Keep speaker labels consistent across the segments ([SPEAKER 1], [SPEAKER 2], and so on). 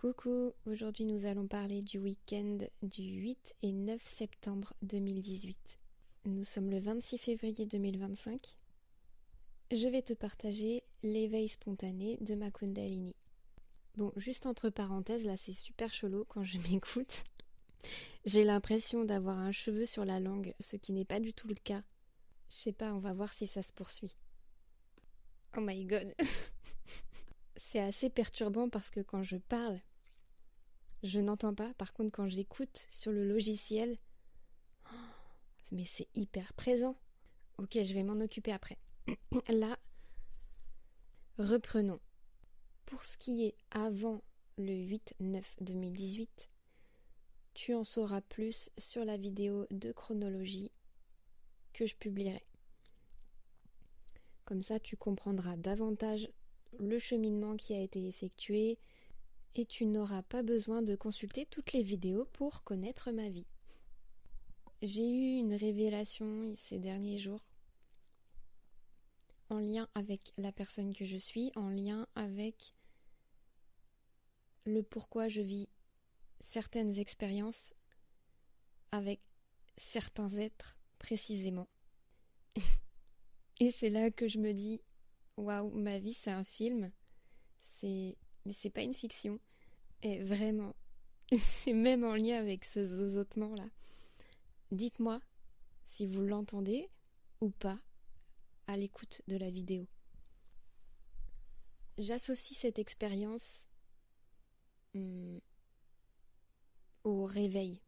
[SPEAKER 1] Coucou, aujourd'hui nous allons parler du week-end du 8 et 9 septembre 2018. Nous sommes le 26 février 2025. Je vais te partager l'éveil spontané de ma Kundalini. Bon, juste entre parenthèses, là c'est super chelou quand je m'écoute. J'ai l'impression d'avoir un cheveu sur la langue, ce qui n'est pas du tout le cas. Je sais pas, on va voir si ça se poursuit. Oh my god. C'est assez perturbant parce que quand je parle, je n'entends pas. Par contre, quand j'écoute sur le logiciel, mais c'est hyper présent. Ok, je vais m'en occuper après. Là, reprenons. Pour ce qui est avant le 8-9-2018, tu en sauras plus sur la vidéo de chronologie que je publierai. Comme ça, tu comprendras davantage le cheminement qui a été effectué et tu n'auras pas besoin de consulter toutes les vidéos pour connaître ma vie. J'ai eu une révélation ces derniers jours en lien avec la personne que je suis, en lien avec le pourquoi je vis certaines expériences avec certains êtres précisément. Et c'est là que je me dis, waouh, ma vie c'est un film, mais c'est pas une fiction. Et vraiment, c'est même en lien avec ce zozotement là. Dites-moi si vous l'entendez ou pas à l'écoute de la vidéo. J'associe cette expérience au réveil,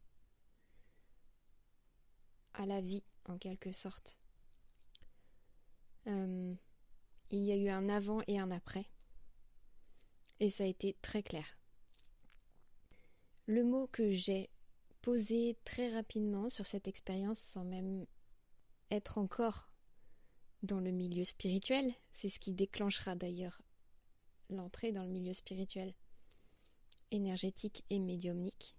[SPEAKER 1] à la vie en quelque sorte. Il y a eu un avant et un après, et ça a été très clair. Le mot que j'ai posé très rapidement sur cette expérience, sans même être encore dans le milieu spirituel, c'est ce qui déclenchera d'ailleurs l'entrée dans le milieu spirituel, énergétique et médiumnique,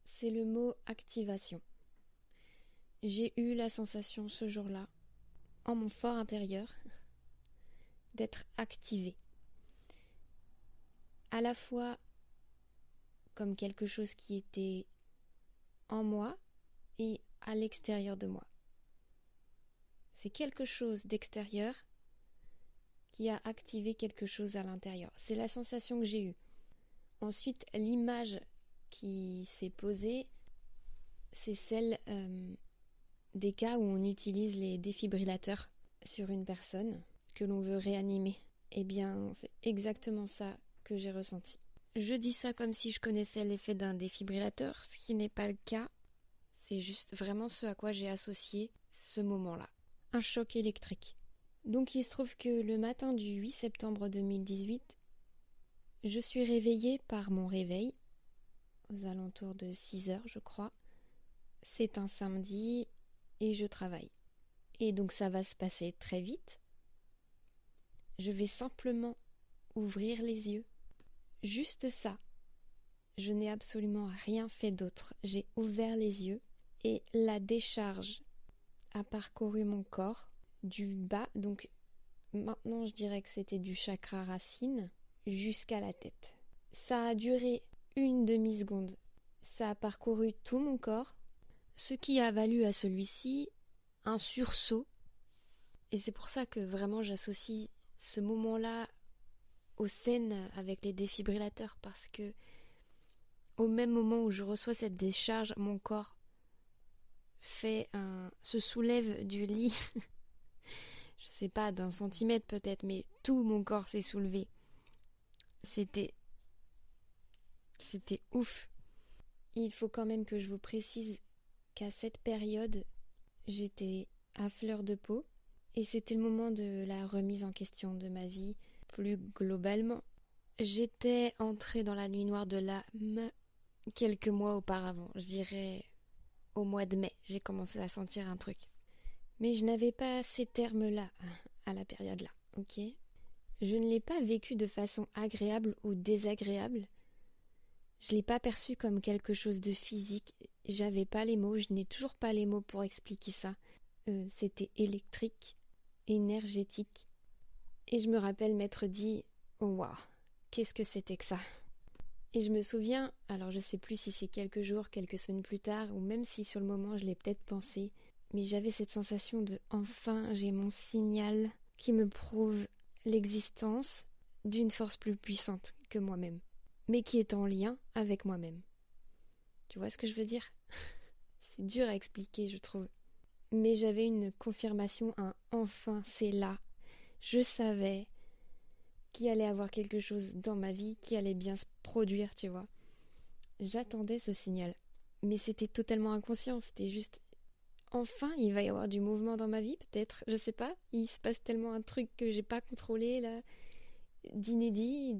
[SPEAKER 1] c'est le mot activation. J'ai eu la sensation ce jour-là, en mon fort intérieur, d'être activée. À la fois comme quelque chose qui était en moi et à l'extérieur de moi. C'est quelque chose d'extérieur qui a activé quelque chose à l'intérieur. C'est la sensation que j'ai eue. Ensuite, l'image qui s'est posée, c'est celle des cas où on utilise les défibrillateurs sur une personne que l'on veut réanimer. Eh bien, c'est exactement ça que j'ai ressenti. Je dis ça comme si je connaissais l'effet d'un défibrillateur, ce qui n'est pas le cas. C'est juste vraiment ce à quoi j'ai associé ce moment-là. Un choc électrique. Donc il se trouve que le matin du 8 septembre 2018, je suis réveillée par mon réveil, aux alentours de 6 heures je crois. C'est un samedi et je travaille. Et donc ça va se passer très vite. Je vais simplement ouvrir les yeux. Juste ça. Je n'ai absolument rien fait d'autre. J'ai ouvert les yeux et la décharge a parcouru mon corps du bas, donc maintenant je dirais que c'était du chakra racine, jusqu'à la tête. Ça a duré une demi-seconde. Ça a parcouru tout mon corps, ce qui a valu à celui-ci un sursaut. Et c'est pour ça que vraiment j'associe ce moment-là aux scènes avec les défibrillateurs, parce que au même moment où je reçois cette décharge, mon corps se soulève du lit. Je sais pas, d'un centimètre peut-être, mais tout mon corps s'est soulevé. C'était ouf. Il faut quand même que je vous précise qu'à cette période, j'étais à fleur de peau et c'était le moment de la remise en question de ma vie plus globalement. J'étais entrée dans la nuit noire de l'âme quelques mois auparavant, je dirais au mois de mai, j'ai commencé à sentir un truc. Mais je n'avais pas ces termes-là à la période-là, ok ? Je ne l'ai pas vécu de façon agréable ou désagréable. Je ne l'ai pas perçu comme quelque chose de physique. J'avais pas les mots, je n'ai toujours pas les mots pour expliquer ça. C'était électrique, énergétique. Et je me rappelle m'être dit, oh waouh, qu'est-ce que c'était que ça ? Et je me souviens, alors je sais plus si c'est quelques jours, quelques semaines plus tard, ou même si sur le moment je l'ai peut-être pensé, mais j'avais cette sensation de enfin j'ai mon signal qui me prouve l'existence d'une force plus puissante que moi-même, mais qui est en lien avec moi-même. Tu vois ce que je veux dire? C'est dur à expliquer, je trouve. Mais j'avais une confirmation, un enfin c'est là. Je savais qu'il allait avoir quelque chose dans ma vie qui allait bien se produire, tu vois. J'attendais ce signal. Mais c'était totalement inconscient, c'était juste enfin il va y avoir du mouvement dans ma vie, peut-être, je sais pas. Il se passe tellement un truc que j'ai pas contrôlé là, d'inédit,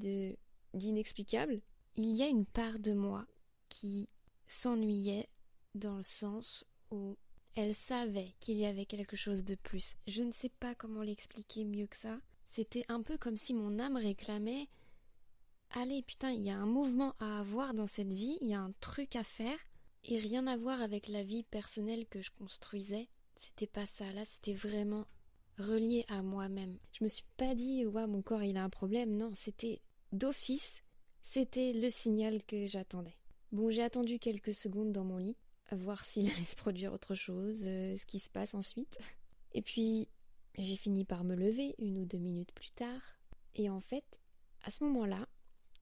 [SPEAKER 1] d'inexplicable. Il y a une part de moi qui s'ennuyait dans le sens où elle savait qu'il y avait quelque chose de plus. Je ne sais pas comment l'expliquer mieux que ça. C'était un peu comme si mon âme réclamait allez, putain, il y a un mouvement à avoir dans cette vie, il y a un truc à faire, et rien à voir avec la vie personnelle que je construisais. C'était pas ça, là, c'était vraiment relié à moi-même. Je me suis pas dit, ouais, mon corps il a un problème, non, c'était d'office, c'était le signal que j'attendais. Bon, j'ai attendu quelques secondes dans mon lit, à voir s'il allait se produire autre chose, ce qui se passe ensuite. Et puis, j'ai fini par me lever 1 ou 2 minutes plus tard, et en fait, à ce moment-là,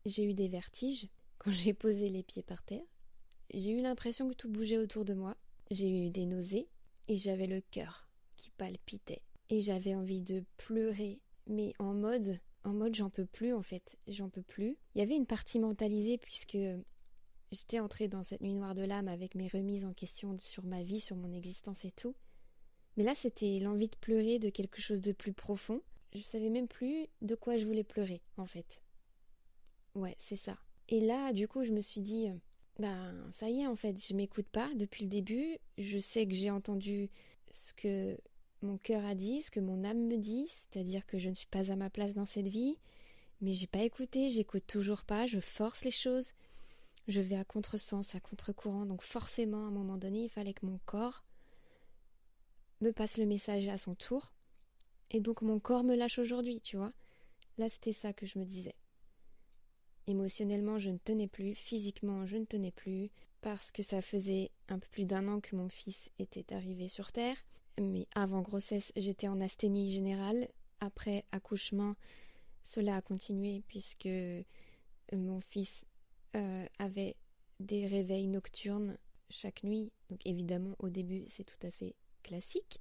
[SPEAKER 1] j'ai eu des vertiges quand j'ai posé les pieds par terre. J'ai eu l'impression que tout bougeait autour de moi. J'ai eu des nausées et j'avais le cœur qui palpitait. Et j'avais envie de pleurer, mais en mode j'en peux plus en fait, j'en peux plus. Il y avait une partie mentalisée puisque j'étais entrée dans cette nuit noire de l'âme avec mes remises en question sur ma vie, sur mon existence et tout. Mais là c'était l'envie de pleurer de quelque chose de plus profond. Je savais même plus de quoi je voulais pleurer en fait. Ouais, c'est ça. Et là, du coup, je me suis dit, ça y est, en fait, je m'écoute pas depuis le début. Je sais que j'ai entendu ce que mon cœur a dit, ce que mon âme me dit, c'est-à-dire que je ne suis pas à ma place dans cette vie. Mais j'ai pas écouté, j'écoute toujours pas, je force les choses. Je vais à contresens, à contre-courant. Donc forcément, à un moment donné, il fallait que mon corps me passe le message à son tour. Et donc mon corps me lâche aujourd'hui, tu vois. Là, c'était ça que je me disais. Émotionnellement, je ne tenais plus, physiquement, je ne tenais plus, parce que ça faisait un peu plus d'1 an que mon fils était arrivé sur Terre. Mais avant grossesse, j'étais en asthénie générale. Après accouchement, cela a continué puisque mon fils avait des réveils nocturnes chaque nuit. Donc évidemment, au début, c'est tout à fait classique.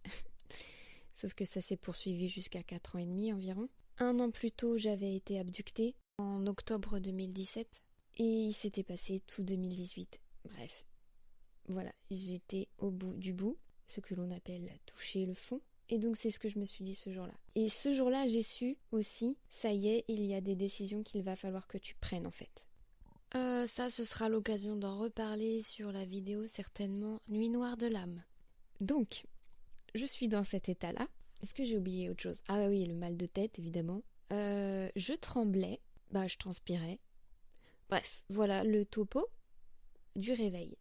[SPEAKER 1] Sauf que ça s'est poursuivi jusqu'à 4 ans et demi environ. 1 an plus tôt, j'avais été abductée en octobre 2017 et il s'était passé tout 2018. Bref, voilà, j'étais au bout du bout, ce que l'on appelle toucher le fond. Et donc c'est ce que je me suis dit ce jour-là. Et ce jour-là, j'ai su aussi, ça y est, il y a des décisions qu'il va falloir que tu prennes en fait. Ça, ce sera l'occasion d'en reparler sur la vidéo certainement Nuit noire de l'âme. Donc, je suis dans cet état-là. Est-ce que j'ai oublié autre chose? Ah oui, le mal de tête, évidemment. Je tremblais. Je transpirais. Bref, voilà le topo du réveil.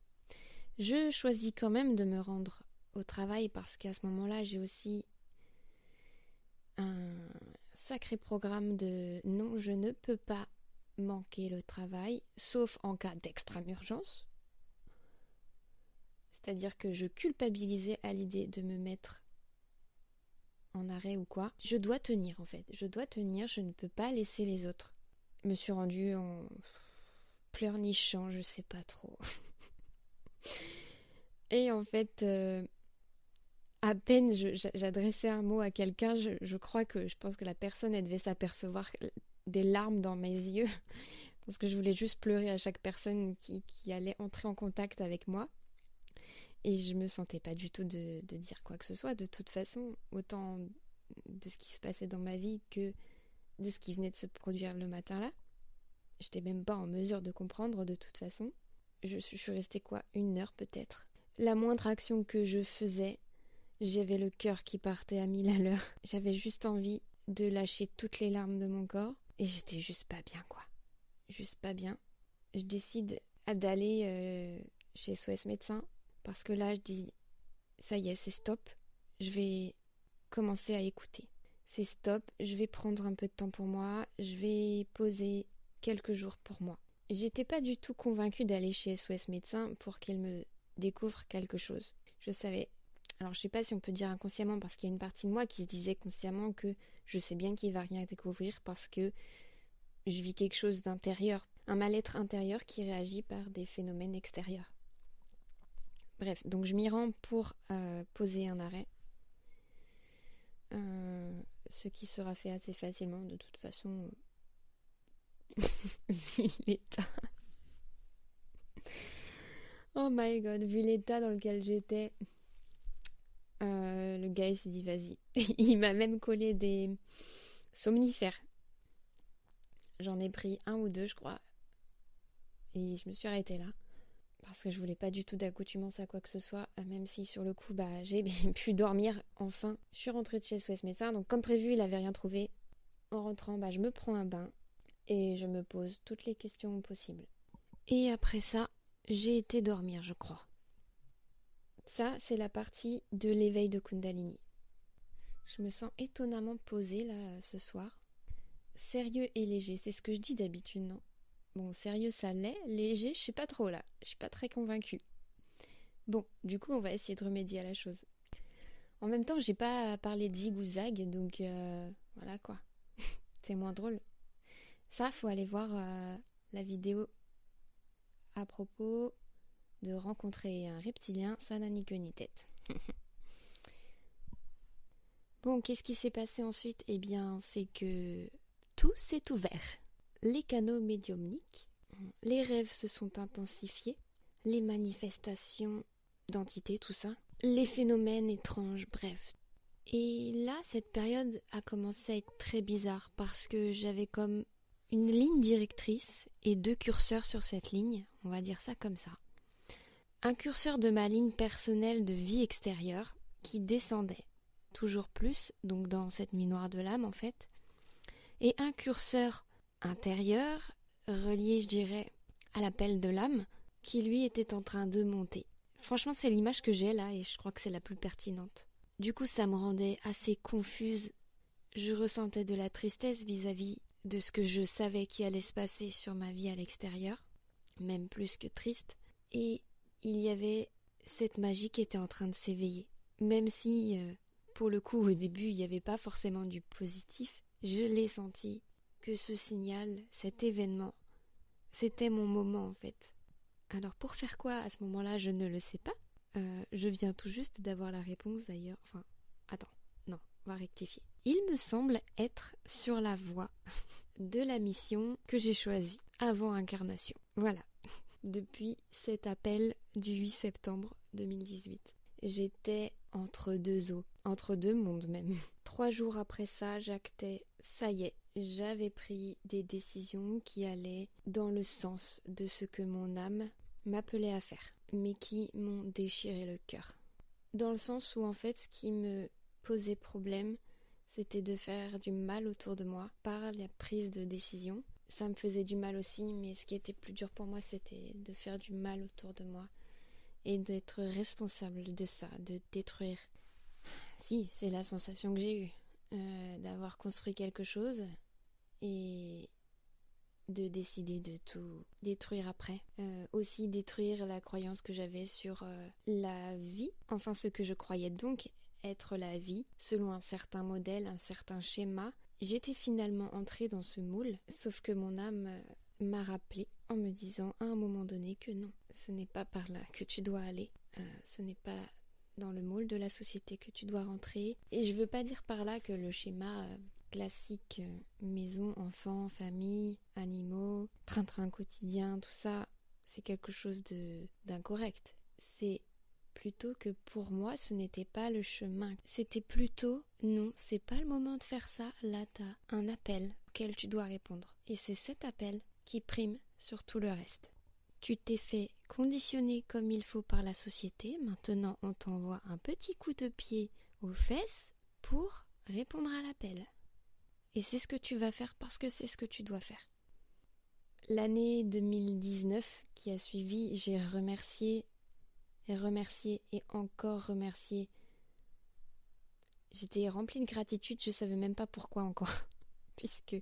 [SPEAKER 1] Je choisis quand même de me rendre au travail parce qu'à ce moment-là, j'ai aussi un sacré programme de non, je ne peux pas manquer le travail, sauf en cas d'extrême urgence. C'est-à-dire que je culpabilisais à l'idée de me mettre en arrêt ou quoi. Je dois tenir en fait. Je dois tenir, je ne peux pas laisser les autres. Je me suis rendue en pleurnichant, je sais pas trop. Et en fait, à peine j'adressais un mot à quelqu'un, je pense que la personne, elle devait s'apercevoir des larmes dans mes yeux. Parce que je voulais juste pleurer à chaque personne qui allait entrer en contact avec moi. Et je me sentais pas du tout de dire quoi que ce soit. De toute façon, autant de ce qui se passait dans ma vie que de ce qui venait de se produire le matin là. J'étais même pas en mesure de comprendre de toute façon. Je suis restée 1 heure peut-être. La moindre action que je faisais, j'avais le cœur qui partait à 1000 à l'heure. J'avais juste envie de lâcher toutes les larmes de mon corps. Et j'étais juste pas bien quoi. Juste pas bien. Je décide d'aller chez SOS Médecin. Parce que là je dis, ça y est, c'est stop. Je vais commencer à écouter. C'est stop, je vais prendre un peu de temps pour moi. Je vais poser quelques jours pour moi. J'étais pas du tout convaincue d'aller chez SOS Médecin pour qu'elle me découvre quelque chose. Je savais, alors je sais pas si on peut dire inconsciemment parce qu'il y a une partie de moi qui se disait consciemment que je sais bien qu'il va rien découvrir parce que je vis quelque chose d'intérieur, un mal-être intérieur qui réagit par des phénomènes extérieurs. Bref, donc je m'y rends pour poser un arrêt. Ce qui sera fait assez facilement de toute façon vu l'état. Oh my god, vu l'état dans lequel j'étais, le gars il s'est dit vas-y. Il m'a même collé des somnifères. J'en ai pris 1 ou 2 je crois. Et je me suis arrêtée là. Parce que je voulais pas du tout d'accoutumance à quoi que ce soit. Même si sur le coup j'ai pu dormir enfin. Je suis rentrée de chez SOS Médecin. Donc comme prévu il avait rien trouvé. En rentrant je me prends un bain. Et je me pose toutes les questions possibles. Et après ça, j'ai été dormir, je crois. Ça, c'est la partie de l'éveil de Kundalini. Je me sens étonnamment posée, là, ce soir. Sérieux et léger, c'est ce que je dis d'habitude, non? Bon, sérieux, ça l'est. Léger, je sais pas trop, là. Je suis pas très convaincue. Bon, du coup, on va essayer de remédier à la chose. En même temps, j'ai pas parlé de zig ou zag, donc voilà, quoi. C'est moins drôle. Ça, faut aller voir la vidéo à propos de rencontrer un reptilien, ça n'a ni queue ni tête. Bon, qu'est-ce qui s'est passé ensuite? Eh bien, c'est que tout s'est ouvert. Les canaux médiumniques, les rêves se sont intensifiés, les manifestations d'entités, tout ça, les phénomènes étranges, bref. Et là, cette période a commencé à être très bizarre parce que j'avais comme une ligne directrice et 2 curseurs sur cette ligne, on va dire ça comme ça. Un curseur de ma ligne personnelle de vie extérieure qui descendait toujours plus, donc dans cette nuit noire de l'âme en fait, et un curseur intérieur relié, je dirais, à l'appel de l'âme qui lui était en train de monter. Franchement, c'est l'image que j'ai là et je crois que c'est la plus pertinente. Du coup, ça me rendait assez confuse. Je ressentais de la tristesse vis-à-vis de ce que je savais qui allait se passer sur ma vie à l'extérieur, même plus que triste. Et il y avait cette magie qui était en train de s'éveiller. Même si, pour le coup, au début, il n'y avait pas forcément du positif, je l'ai senti que ce signal, cet événement, c'était mon moment en fait. Alors pour faire quoi à ce moment-là, je ne le sais pas. Je viens tout juste d'avoir la réponse d'ailleurs. Enfin, attends, non, on va rectifier. Il me semble être sur la voie de la mission que j'ai choisie avant incarnation. Voilà. Depuis cet appel du 8 septembre 2018. J'étais entre 2 eaux, entre 2 mondes même. 3 jours après ça, j'actais, ça y est, j'avais pris des décisions qui allaient dans le sens de ce que mon âme m'appelait à faire, mais qui m'ont déchiré le cœur. Dans le sens où en fait, ce qui me posait problème, c'était de faire du mal autour de moi par la prise de décision. Ça me faisait du mal aussi, mais ce qui était plus dur pour moi, c'était de faire du mal autour de moi et d'être responsable de ça, de détruire. Si, c'est la sensation que j'ai eue, d'avoir construit quelque chose et de décider de tout détruire après. Aussi détruire la croyance que j'avais sur la vie, enfin ce que je croyais donc être la vie, selon un certain modèle, un certain schéma. J'étais finalement entrée dans ce moule, sauf que mon âme m'a rappelé en me disant à un moment donné que non, ce n'est pas par là que tu dois aller, ce n'est pas dans le moule de la société que tu dois rentrer. Et je veux pas dire par là que le schéma classique, maison, enfants, famille, animaux, train-train quotidien, tout ça, c'est quelque chose d'incorrect. C'est plutôt que pour moi, ce n'était pas le chemin. C'était plutôt, non, c'est pas le moment de faire ça. Là, t'as un appel auquel tu dois répondre. Et c'est cet appel qui prime sur tout le reste. Tu t'es fait conditionner comme il faut par la société. Maintenant, on t'envoie un petit coup de pied aux fesses pour répondre à l'appel. Et c'est ce que tu vas faire parce que c'est ce que tu dois faire. L'année 2019 qui a suivi, j'ai remercié et encore remercié. J'étais remplie de gratitude, je savais même pas pourquoi encore. Puisque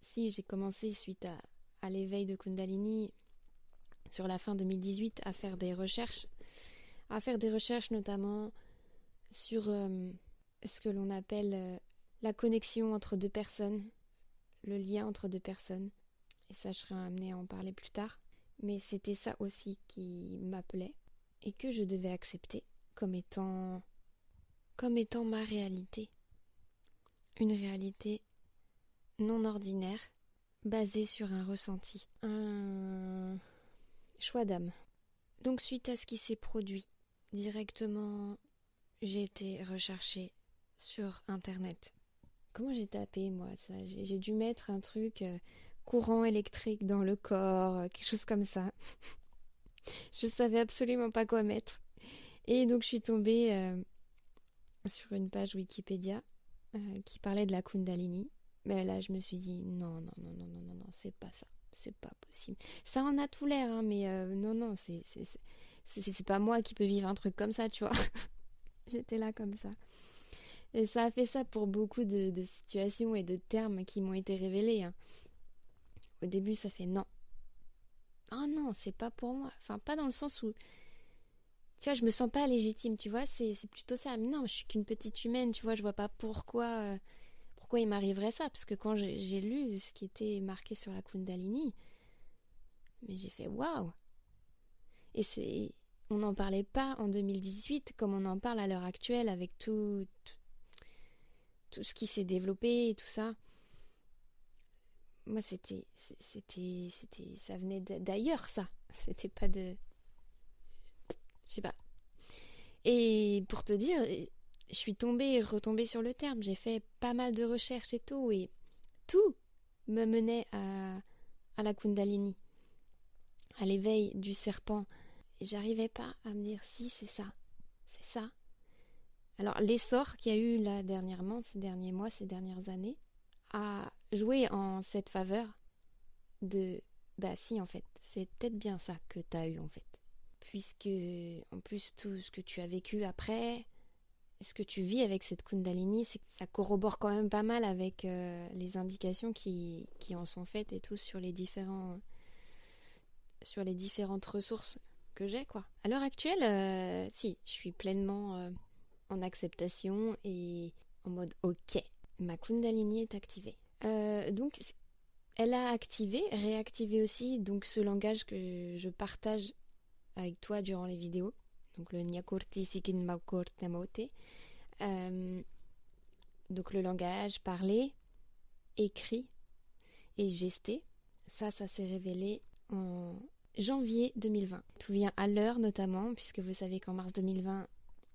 [SPEAKER 1] si j'ai commencé suite à l'éveil de Kundalini sur la fin 2018 à faire des recherches notamment sur ce que l'on appelle la connexion entre deux personnes, le lien entre deux personnes. Et ça, je serai amenée à en parler plus tard. Mais c'était ça aussi qui m'appelait et que je devais accepter comme étant ma réalité. Une réalité non ordinaire, basée sur un ressenti, un choix d'âme. Donc suite à ce qui s'est produit, directement, j'ai été rechercher sur Internet. Comment j'ai tapé, moi, ça? J'ai dû mettre un truc courant électrique dans le corps, quelque chose comme ça. Je savais absolument pas quoi mettre. Et donc je suis tombée sur une page Wikipédia qui parlait de la Kundalini. Mais là, je me suis dit, non, c'est pas ça. C'est pas possible. Ça en a tout l'air, hein, mais non, c'est pas moi qui peux vivre un truc comme ça, tu vois. J'étais là comme ça. Et ça a fait ça pour beaucoup de situations et de termes qui m'ont été révélés. Hein. Au début, ça fait non. Oh non, c'est pas pour moi. Enfin, pas dans le sens où... Tu vois, je me sens pas légitime, tu vois. C'est plutôt ça. Mais non, je suis qu'une petite humaine, tu vois. Je vois pas pourquoi il m'arriverait ça. Parce que quand j'ai lu ce qui était marqué sur la Kundalini, mais j'ai fait waouh. Et on n'en parlait pas en 2018 comme on en parle à l'heure actuelle avec tout ce qui s'est développé et tout ça. Moi, ça venait d'ailleurs, ça. C'était pas de... Je sais pas. Et pour te dire, je suis tombée et retombée sur le terme. J'ai fait pas mal de recherches et tout me menait à la Kundalini, à l'éveil du serpent. Et j'arrivais pas à me dire si c'est ça. C'est ça. Alors, l'essor qu'il y a eu là dernièrement, ces derniers mois, ces dernières années, a joué en cette faveur de... Bah si, en fait, c'est peut-être bien ça que t'as eu, en fait. Puisque, en plus, tout ce que tu as vécu après, ce que tu vis avec cette Kundalini, c'est que ça corrobore quand même pas mal avec les indications qui en sont faites et tout sur les différentes ressources que j'ai, quoi. À l'heure actuelle, si, je suis pleinement en acceptation et en mode ok, ma Kundalini est activée. Donc, elle a réactivé aussi donc ce langage que je partage avec toi durant les vidéos. Donc le Nyakurti Sikin Maukort Namote. Donc le langage parlé, écrit et gesté. Ça s'est révélé en janvier 2020. Tout vient à l'heure notamment, puisque vous savez qu'en mars 2020,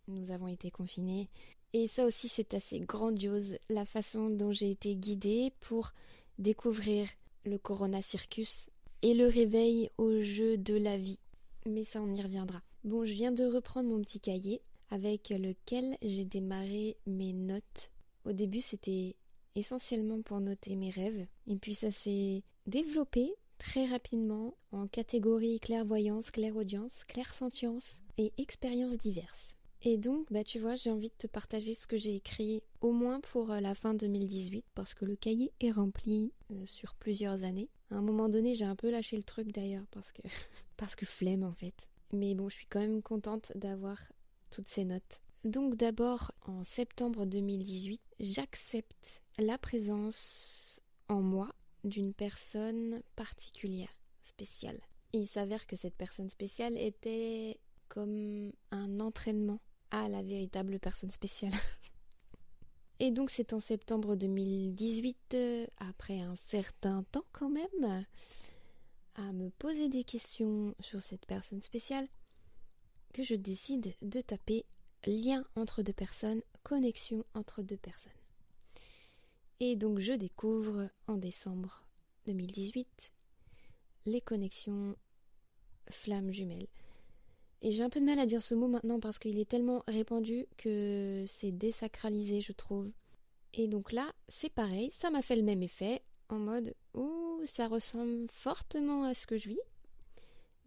[SPEAKER 1] nous avons été confinés. Et ça aussi, c'est assez grandiose, la façon dont j'ai été guidée pour découvrir le Corona Circus et le réveil au jeu de la vie. Mais ça, on y reviendra. Bon, je viens de reprendre mon petit cahier avec lequel j'ai démarré mes notes. Au début, c'était essentiellement pour noter mes rêves. Et puis ça s'est développé très rapidement en catégories clairvoyance, clairaudience, clairsentience et expériences diverses. Et donc, bah tu vois, j'ai envie de te partager ce que j'ai écrit au moins pour la fin 2018 parce que le cahier est rempli sur plusieurs années. À un moment donné, j'ai un peu lâché le truc d'ailleurs parce que flemme en fait. Mais bon, je suis quand même contente d'avoir toutes ces notes. Donc d'abord, en septembre 2018, j'accepte la présence en moi d'une personne particulière, spéciale. Et il s'avère que cette personne spéciale était comme un entraînement à la véritable personne spéciale. Et donc c'est en septembre 2018, après un certain temps quand même, à me poser des questions sur cette personne spéciale, que je décide de taper lien entre deux personnes, connexion entre deux personnes. Et donc je découvre en décembre 2018 les connexions flammes jumelles. Et j'ai un peu de mal à dire ce mot maintenant parce qu'il est tellement répandu que c'est désacralisé, je trouve. Et donc là, c'est pareil, ça m'a fait le même effet, en mode « Ouh, ça ressemble fortement à ce que je vis ».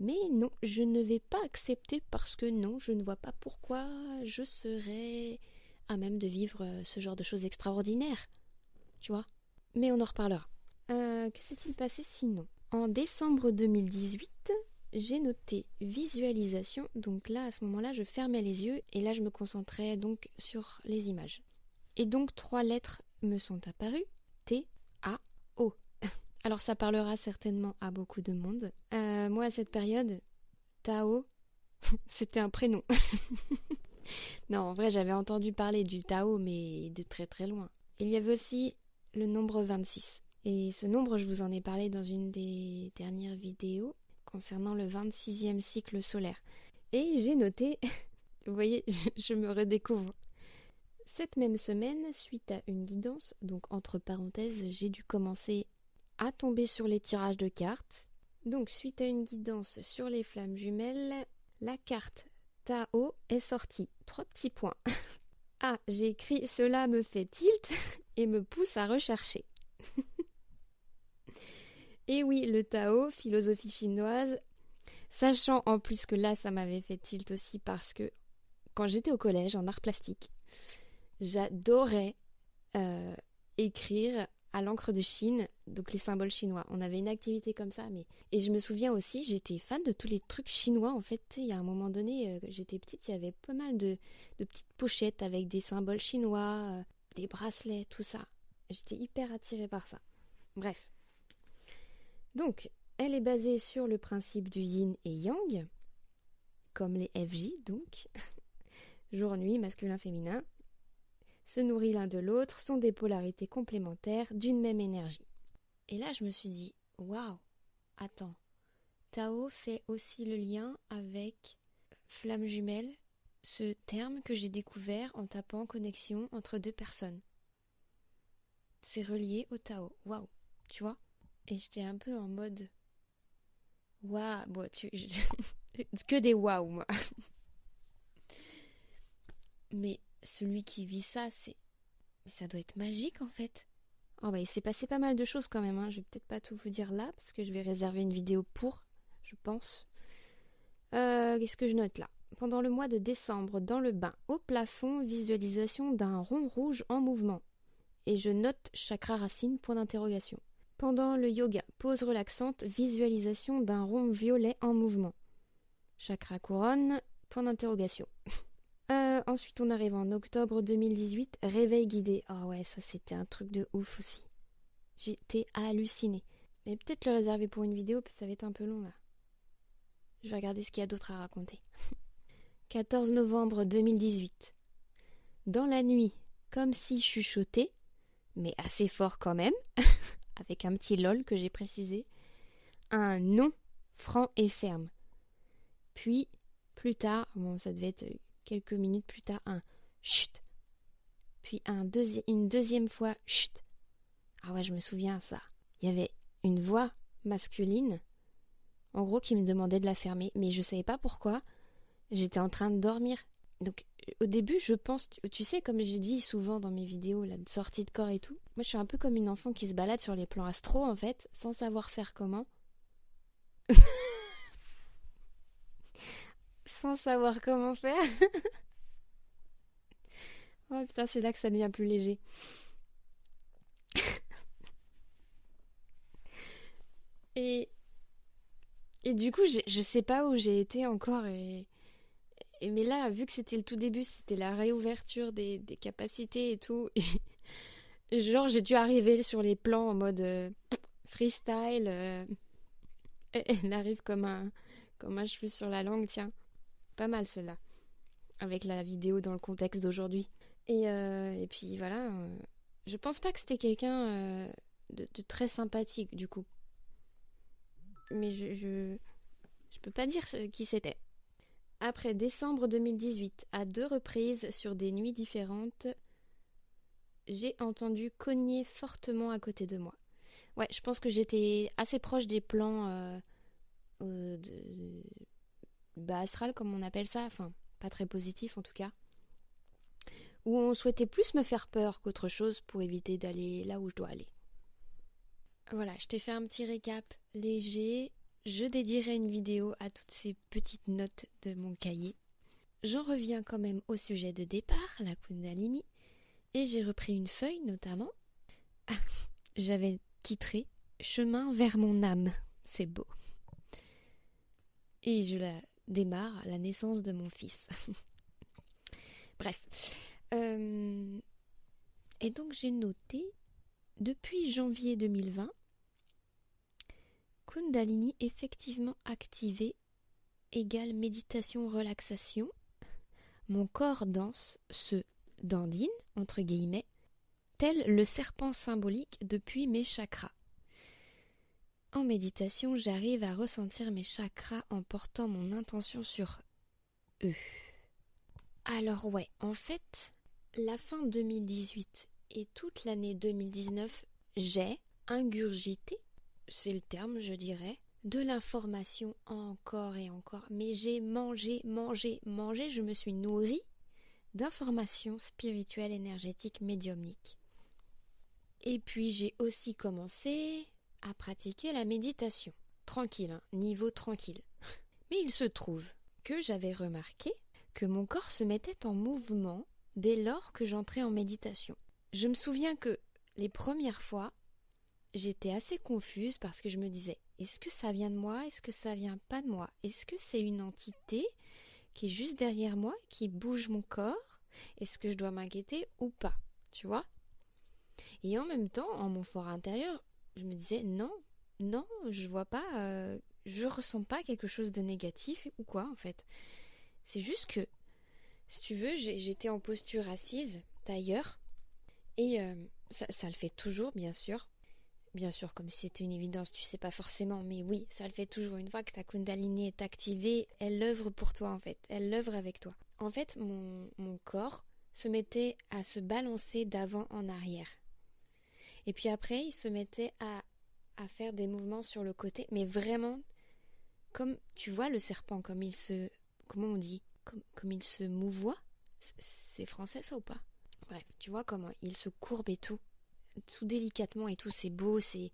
[SPEAKER 1] Mais non, je ne vais pas accepter parce que non, je ne vois pas pourquoi je serais à même de vivre ce genre de choses extraordinaires. Tu vois ? Mais on en reparlera. Que s'est-il passé sinon ? En décembre 2018, j'ai noté visualisation. Donc là, à ce moment-là, je fermais les yeux et là, je me concentrais donc sur les images. Et donc, 3 lettres me sont apparues. T-A-O. Alors, ça parlera certainement à beaucoup de monde. Moi, à cette période, Tao, c'était un prénom. Non, en vrai, j'avais entendu parler du Tao, mais de très très loin. Il y avait aussi le nombre 26. Et ce nombre, je vous en ai parlé dans une des dernières vidéos concernant le 26e cycle solaire. Et j'ai noté, vous voyez, je me redécouvre. Cette même semaine, suite à une guidance, donc entre parenthèses, j'ai dû commencer à tomber sur les tirages de cartes. Donc, suite à une guidance sur les flammes jumelles, la carte Tao est sortie. 3 petits points. Ah, j'ai écrit « Cela me fait tilt » et me pousse à rechercher. Et oui, le Tao, philosophie chinoise, sachant en plus que là, ça m'avait fait tilt aussi parce que quand j'étais au collège en art plastique, j'adorais écrire à l'encre de Chine, donc les symboles chinois. On avait une activité comme ça, et je me souviens aussi, j'étais fan de tous les trucs chinois. En fait, il y a un moment donné, j'étais petite, il y avait pas mal de petites pochettes avec des symboles chinois, des bracelets, tout ça. J'étais hyper attirée par ça. Bref. Donc, elle est basée sur le principe du yin et yang, comme les FJ, donc. Jour-nuit, masculin-féminin. Se nourrit l'un de l'autre, sont des polarités complémentaires d'une même énergie. Et là, je me suis dit, waouh, attends, Tao fait aussi le lien avec flamme jumelle, ce terme que j'ai découvert en tapant connexion entre 2 personnes. C'est relié au Tao, waouh, tu vois? Et j'étais un peu en mode, waouh, bon, que des waouh, moi. Mais celui qui vit ça, mais ça doit être magique en fait. Oh bah il s'est passé pas mal de choses quand même, hein. Je vais peut-être pas tout vous dire là, parce que je vais réserver une vidéo pour, je pense. Qu'est-ce que je note là? Pendant le mois de décembre, dans le bain, au plafond, visualisation d'un rond rouge en mouvement. Et je note chakra racine, point d'interrogation. Pendant le yoga, pause relaxante, visualisation d'un rond violet en mouvement. Chakra couronne, point d'interrogation. Ensuite, on arrive en octobre 2018, réveil guidé. Oh ouais, ça c'était un truc de ouf aussi. J'étais hallucinée. Mais peut-être le réserver pour une vidéo, parce que ça va être un peu long là. Je vais regarder ce qu'il y a d'autre à raconter. 14 novembre 2018. Dans la nuit, comme si chuchoté, mais assez fort quand même, avec un petit lol que j'ai précisé, un non franc et ferme. Puis, plus tard, bon ça devait être quelques minutes plus tard, un chut. Puis une deuxième fois chut. Ah ouais, je me souviens ça. Il y avait une voix masculine, en gros, qui me demandait de la fermer, mais je savais pas pourquoi. J'étais en train de dormir. Donc au début, je pense, tu sais, comme j'ai dit souvent dans mes vidéos, la sortie de corps et tout, moi je suis un peu comme une enfant qui se balade sur les plans astro en fait, sans savoir faire comment. Sans savoir comment faire. Oh putain, c'est là que ça devient plus léger. Et du coup, je sais pas où j'ai été encore. Mais là, vu que c'était le tout début, c'était la réouverture des capacités et tout. Genre, j'ai dû arriver sur les plans en mode freestyle. Elle arrive comme un cheveu sur la langue, tiens. Pas mal celle-là. Avec la vidéo dans le contexte d'aujourd'hui. Et puis voilà. Je pense pas que c'était quelqu'un de très sympathique, du coup. Mais je peux pas dire qui c'était. Après décembre 2018, à 2 reprises sur des nuits différentes, j'ai entendu cogner fortement à côté de moi. Ouais, je pense que j'étais assez proche des plans de bas astral, comme on appelle ça, enfin, pas très positif en tout cas, où on souhaitait plus me faire peur qu'autre chose pour éviter d'aller là où je dois aller. Voilà, je t'ai fait un petit récap léger. Je dédierai une vidéo à toutes ces petites notes de mon cahier. J'en reviens quand même au sujet de départ, la Kundalini, et j'ai repris une feuille notamment. J'avais titré « Chemin vers mon âme ». C'est beau. Et je la démarre à la naissance de mon fils. Bref. Et donc j'ai noté, depuis janvier 2020, Kundalini effectivement activé égale méditation relaxation. Mon corps danse, se dandine, entre guillemets, tel le serpent symbolique depuis mes chakras. En méditation, j'arrive à ressentir mes chakras en portant mon intention sur eux. Alors ouais, en fait, la fin 2018 et toute l'année 2019, j'ai ingurgité, c'est le terme je dirais, de l'information encore et encore. Mais j'ai mangé, je me suis nourrie d'informations spirituelles, énergétiques, médiumniques. Et puis j'ai aussi commencé à pratiquer la méditation. Tranquille, hein, niveau tranquille. Mais il se trouve que j'avais remarqué que mon corps se mettait en mouvement dès lors que j'entrais en méditation. Je me souviens que les premières fois, j'étais assez confuse parce que je me disais, est-ce que ça vient de moi? Est-ce que ça vient pas de moi? Est-ce que c'est une entité qui est juste derrière moi, qui bouge mon corps? Est-ce que je dois m'inquiéter ou pas? Tu vois? Et en même temps, en mon fort intérieur, je me disais, non, je vois pas, je ressens pas quelque chose de négatif ou quoi en fait. C'est juste que, si tu veux, j'étais en posture assise, tailleur, et ça le fait toujours, bien sûr. Bien sûr, comme si c'était une évidence, tu sais pas forcément, mais oui, ça le fait toujours. Une fois que ta Kundalini est activée, elle œuvre pour toi en fait, elle œuvre avec toi. En fait, mon corps se mettait à se balancer d'avant en arrière. Et puis après, il se mettait à faire des mouvements sur le côté, mais vraiment, comme tu vois le serpent, comme il se... Comment on dit? Comme il se mouvoie? C'est français ça ou pas? Bref, tu vois comment il se courbe et tout délicatement et tout, c'est beau, c'est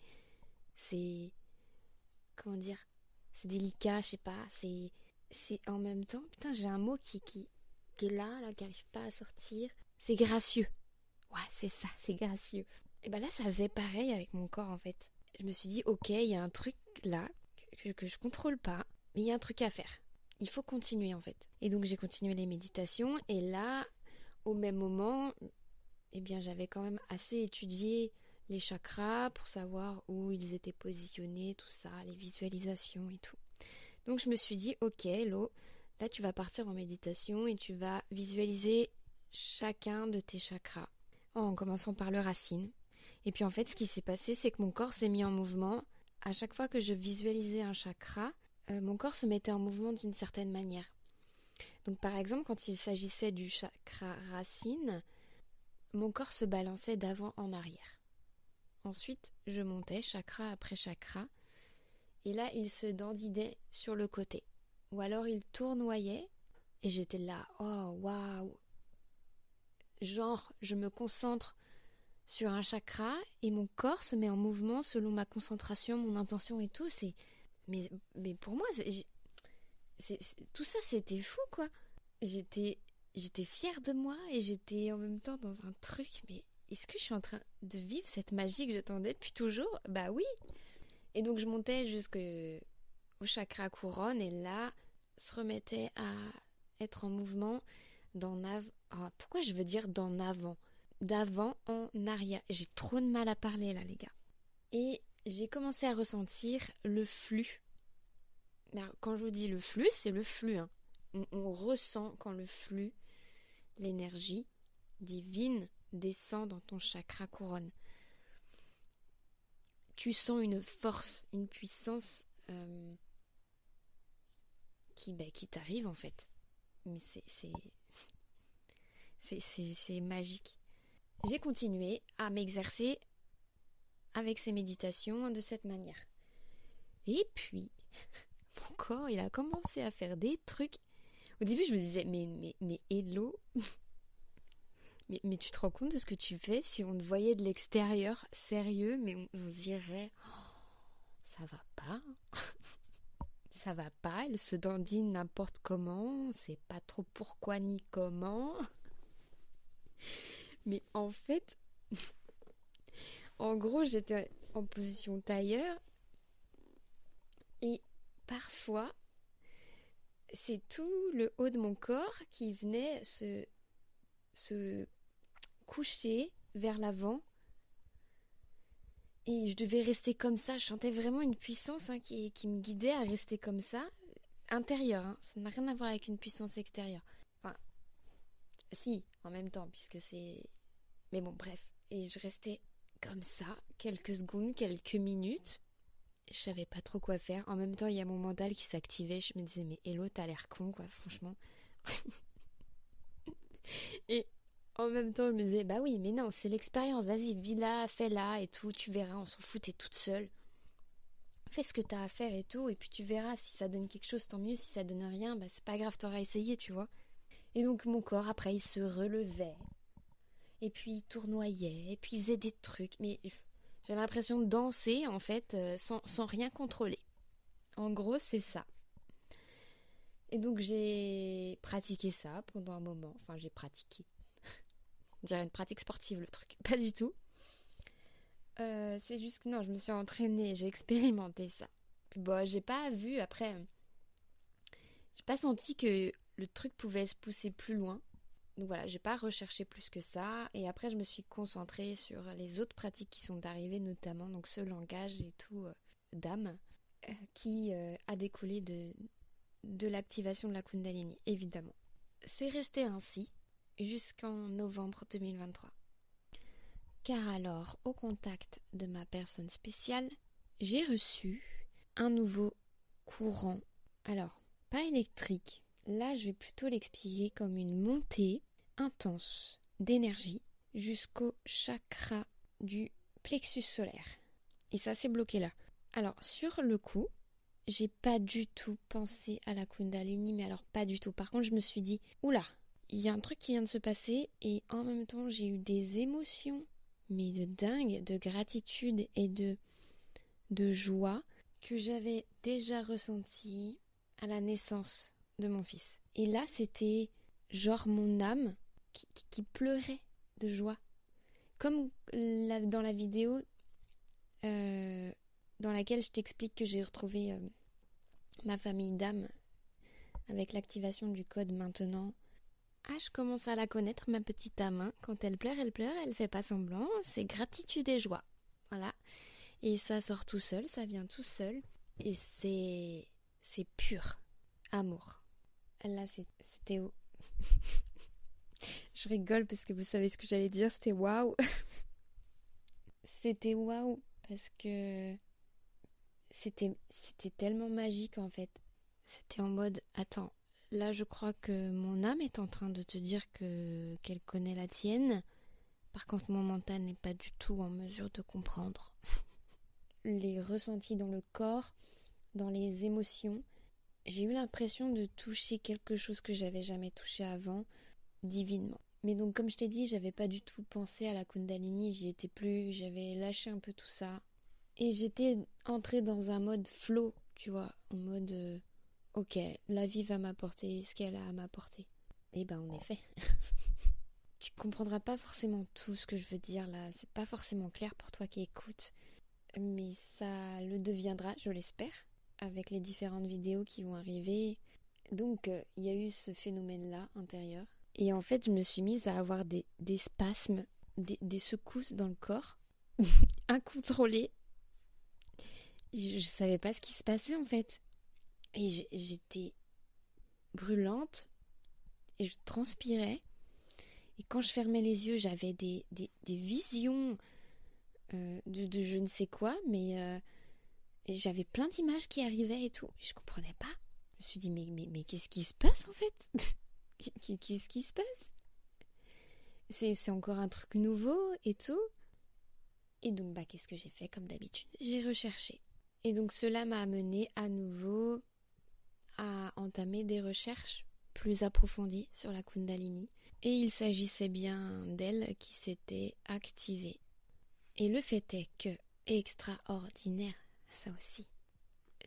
[SPEAKER 1] comment dire, c'est délicat, je sais pas, c'est en même temps, putain, j'ai un mot qui est là, qui arrive pas à sortir, c'est gracieux. Ouais, c'est ça, c'est gracieux. Et ben là, ça faisait pareil avec mon corps en fait. Je me suis dit, ok, il y a un truc là que je contrôle pas, mais il y a un truc à faire. Il faut continuer en fait. Et donc j'ai continué les méditations et là, au même moment, eh bien j'avais quand même assez étudié les chakras pour savoir où ils étaient positionnés, tout ça, les visualisations et tout. Donc je me suis dit, ok, Lo, là tu vas partir en méditation et tu vas visualiser chacun de tes chakras, en commençant par le racine. Et puis en fait, ce qui s'est passé, c'est que mon corps s'est mis en mouvement. À chaque fois que je visualisais un chakra, mon corps se mettait en mouvement d'une certaine manière. Donc par exemple, quand il s'agissait du chakra racine, mon corps se balançait d'avant en arrière. Ensuite, je montais chakra après chakra, et là, il se dandinait sur le côté. Ou alors, il tournoyait, et j'étais là, oh, waouh! Genre, je me concentre sur un chakra, et mon corps se met en mouvement selon ma concentration, mon intention et tout. Mais pour moi, tout ça, c'était fou, quoi. J'étais fière de moi, et j'étais en même temps dans un truc, mais est-ce que je suis en train de vivre cette magie que j'attendais depuis toujours? Bah oui! Et donc je montais jusqu'au chakra couronne et là, se remettait à être en mouvement pourquoi je veux dire d'en avant? D'avant en arrière. J'ai trop de mal à parler là, les gars. Et j'ai commencé à ressentir le flux. Mais alors, quand je vous dis le flux, c'est le flux. Hein. On ressent quand le flux, l'énergie divine descend dans ton chakra couronne. Tu sens une force, une puissance qui t'arrive en fait. Mais c'est magique. J'ai continué à m'exercer avec ces méditations de cette manière. Et puis, mon corps, il a commencé à faire des trucs. Au début, je me disais, mais hello, mais tu te rends compte de ce que tu fais si on te voyait de l'extérieur, sérieux, mais on se dirait, oh, ça va pas, ça va pas, elle se dandine n'importe comment, on sait pas trop pourquoi ni comment. Mais en fait, en gros, j'étais en position tailleur parfois, c'est tout le haut de mon corps qui venait se coucher vers l'avant. Et je devais rester comme ça. Je sentais vraiment une puissance qui me guidait à rester comme ça. Intérieure, hein. Ça n'a rien à voir avec une puissance extérieure. Enfin, si, en même temps, puisque c'est... Mais bon, bref. Et je restais comme ça, quelques secondes, quelques minutes. Je savais pas trop quoi faire. En même temps, il y a mon mental qui s'activait. Je me disais, mais Hello, t'as l'air con, quoi, franchement. Et en même temps, je me disais, bah oui, mais non, c'est l'expérience. Vas-y, vis-la, fais-la et tout. Tu verras, on s'en fout, t'es toute seule. Fais ce que t'as à faire et tout. Et puis tu verras, si ça donne quelque chose, tant mieux. Si ça donne rien, bah c'est pas grave, t'auras essayé, tu vois. Et donc mon corps, après, il se relevait. Et puis il tournoyait. Et puis il faisait des trucs. Mais j'avais l'impression de danser, en fait, sans rien contrôler. En gros, c'est ça. Et donc j'ai pratiqué ça pendant un moment. Enfin, j'ai pratiqué. On dirait une pratique sportive, le truc. Pas du tout. C'est juste que non, je me suis entraînée, j'ai expérimenté ça. Puis bon, j'ai pas vu après. J'ai pas senti que le truc pouvait se pousser plus loin. Donc voilà, j'ai pas recherché plus que ça. Et après, je me suis concentrée sur les autres pratiques qui sont arrivées, notamment donc ce langage et tout d'âme qui a découlé de l'activation de la Kundalini, évidemment. C'est resté ainsi jusqu'en novembre 2023. Car alors, au contact de ma personne spéciale, j'ai reçu un nouveau courant. Alors, pas électrique. Là, je vais plutôt l'expliquer comme une montée intense d'énergie jusqu'au chakra du plexus solaire. Et ça s'est bloqué là. Alors, sur le coup, j'ai pas du tout pensé à la Kundalini, mais alors pas du tout. Par contre, je me suis dit, oula, il y a un truc qui vient de se passer et en même temps, j'ai eu des émotions, mais de dingue, de gratitude et de joie que j'avais déjà ressentie à la naissance de mon fils. Et là, c'était genre mon âme qui pleurait de joie. Comme dans la vidéo dans laquelle je t'explique que j'ai retrouvé ma famille d'âmes avec l'activation du code maintenant. Ah, je commence à la connaître, ma petite âme. Hein. Quand elle pleure, elle fait pas semblant. C'est gratitude et joie. Voilà. Et ça sort tout seul, ça vient tout seul. Et c'est pur amour. Là, c'était... Je rigole parce que vous savez ce que j'allais dire, c'était waouh. C'était waouh parce que c'était tellement magique en fait. C'était en mode, attends, là je crois que mon âme est en train de te dire qu'elle connaît la tienne. Par contre, mon mental n'est pas du tout en mesure de comprendre. Les ressentis dans le corps, dans les émotions, j'ai eu l'impression de toucher quelque chose que j'avais jamais touché avant, divinement. Mais donc, comme je t'ai dit, j'avais pas du tout pensé à la Kundalini, j'y étais plus, j'avais lâché un peu tout ça. Et j'étais entrée dans un mode flow, tu vois, en mode ok, la vie va m'apporter ce qu'elle a à m'apporter. Et ben, en effet. Tu comprendras pas forcément tout ce que je veux dire là, c'est pas forcément clair pour toi qui écoutes, mais ça le deviendra, je l'espère, avec les différentes vidéos qui vont arriver. Donc, il y a eu ce phénomène-là intérieur. Et en fait, je me suis mise à avoir des spasmes, des secousses dans le corps, incontrôlées. Je savais pas ce qui se passait en fait. Et j'étais brûlante et je transpirais. Et quand je fermais les yeux, j'avais des visions de je ne sais quoi, mais et j'avais plein d'images qui arrivaient et tout. Et je comprenais pas. Je me suis dit, mais qu'est-ce qui se passe en fait? Qu'est-ce qui se passe? C'est encore un truc nouveau et tout. Et donc, bah, qu'est-ce que j'ai fait comme d'habitude? J'ai recherché. Et donc, cela m'a amené à nouveau à entamer des recherches plus approfondies sur la Kundalini. Et il s'agissait bien d'elle qui s'était activée. Et le fait est que, extraordinaire, ça aussi,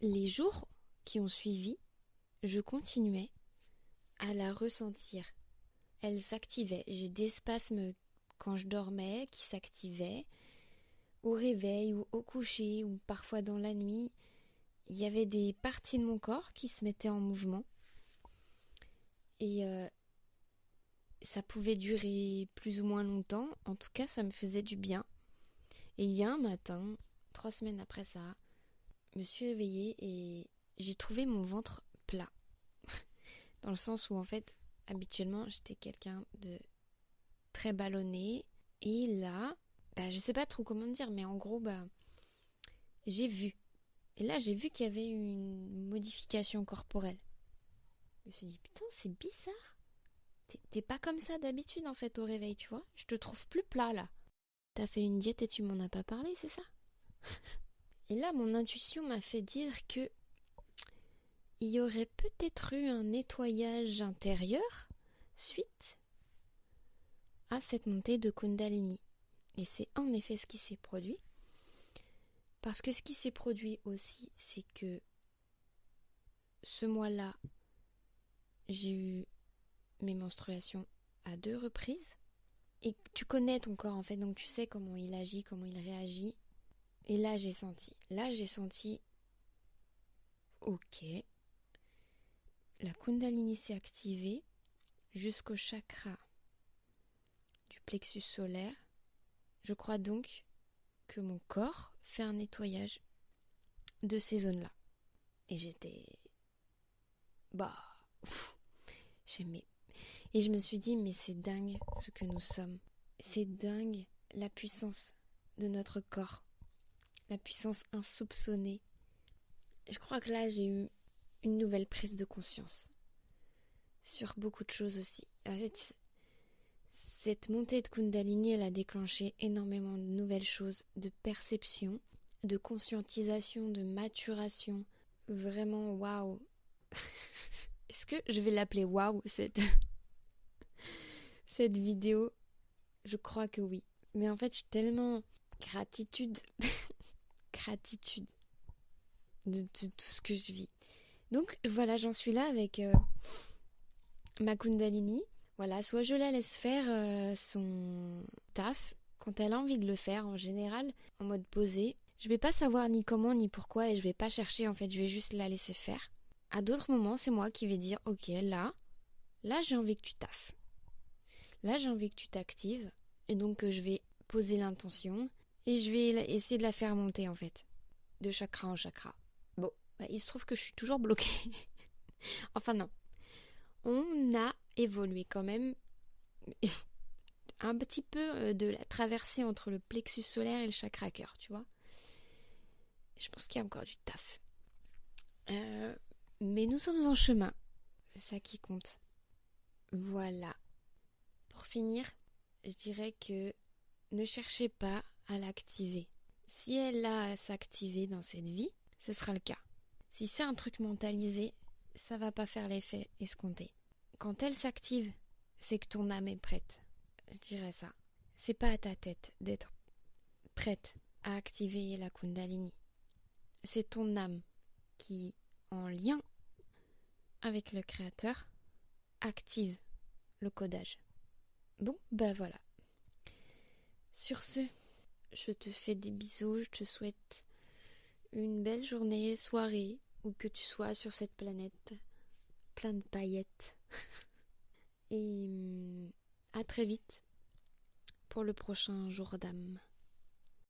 [SPEAKER 1] les jours qui ont suivi, je continuais à la ressentir. Elle s'activait. J'ai des spasmes quand je dormais qui s'activaient. Au réveil ou au coucher ou parfois dans la nuit, il y avait des parties de mon corps qui se mettaient en mouvement. Et ça pouvait durer plus ou moins longtemps. En tout cas, ça me faisait du bien. Et il y a un matin, 3 semaines après ça, je me suis éveillée et j'ai trouvé mon ventre plat. Dans le sens où, en fait, habituellement, j'étais quelqu'un de très ballonné. Et là, je sais pas trop comment dire, mais en gros, j'ai vu. Et là, j'ai vu qu'il y avait une modification corporelle. Je me suis dit, putain, c'est bizarre. T'es pas comme ça d'habitude, en fait, au réveil, tu vois. Je te trouve plus plat, là. T'as fait une diète et tu m'en as pas parlé, c'est ça? Et là, mon intuition m'a fait dire que il y aurait peut-être eu un nettoyage intérieur suite à cette montée de Kundalini. Et c'est en effet ce qui s'est produit. Parce que ce qui s'est produit aussi, c'est que ce mois-là, j'ai eu mes menstruations à 2 reprises. Et tu connais ton corps en fait, donc tu sais comment il agit, comment il réagit. Et là j'ai senti, ok, la Kundalini s'est activée jusqu'au chakra du plexus solaire. Je crois donc que mon corps fait un nettoyage de ces zones-là. Et j'étais... j'aimais. Et je me suis dit, mais c'est dingue ce que nous sommes. C'est dingue la puissance de notre corps. La puissance insoupçonnée. Je crois que là, j'ai eu une nouvelle prise de conscience. Sur beaucoup de choses aussi. En fait, cette montée de Kundalini, elle a déclenché énormément de nouvelles choses, de perception, de conscientisation, de maturation. Vraiment, waouh. Est-ce que je vais l'appeler waouh, cette vidéo? Je crois que oui. Mais en fait, j'ai tellement gratitude de tout ce que je vis. Donc voilà, j'en suis là avec ma Kundalini. Voilà, soit je la laisse faire son taf quand elle a envie de le faire, en général, en mode posé. Je vais pas savoir ni comment ni pourquoi et je vais pas chercher, en fait, je vais juste la laisser faire. À d'autres moments, c'est moi qui vais dire, ok, là j'ai envie que tu taffes. Là, j'ai envie que tu t'actives. Et donc, je vais poser l'intention et je vais essayer de la faire monter, en fait, de chakra en chakra. Bon, il se trouve que je suis toujours bloquée. Enfin, non. On a évolué quand même un petit peu de la traversée entre le plexus solaire et le chakra cœur, tu vois. Je pense qu'il y a encore du taf. Mais nous sommes en chemin. C'est ça qui compte. Voilà. Pour finir, je dirais que ne cherchez pas à l'activer. Si elle a à s'activer dans cette vie, ce sera le cas. Si c'est un truc mentalisé, ça va pas faire l'effet escompté. Quand elle s'active, c'est que ton âme est prête. Je dirais ça. C'est pas à ta tête d'être prête à activer la Kundalini. C'est ton âme qui, en lien avec le Créateur, active le codage. Bon, voilà. Sur ce, je te fais des bisous, je te souhaite une belle journée, soirée, où que tu sois sur cette planète, plein de paillettes. Et à très vite pour le prochain jour d'âme.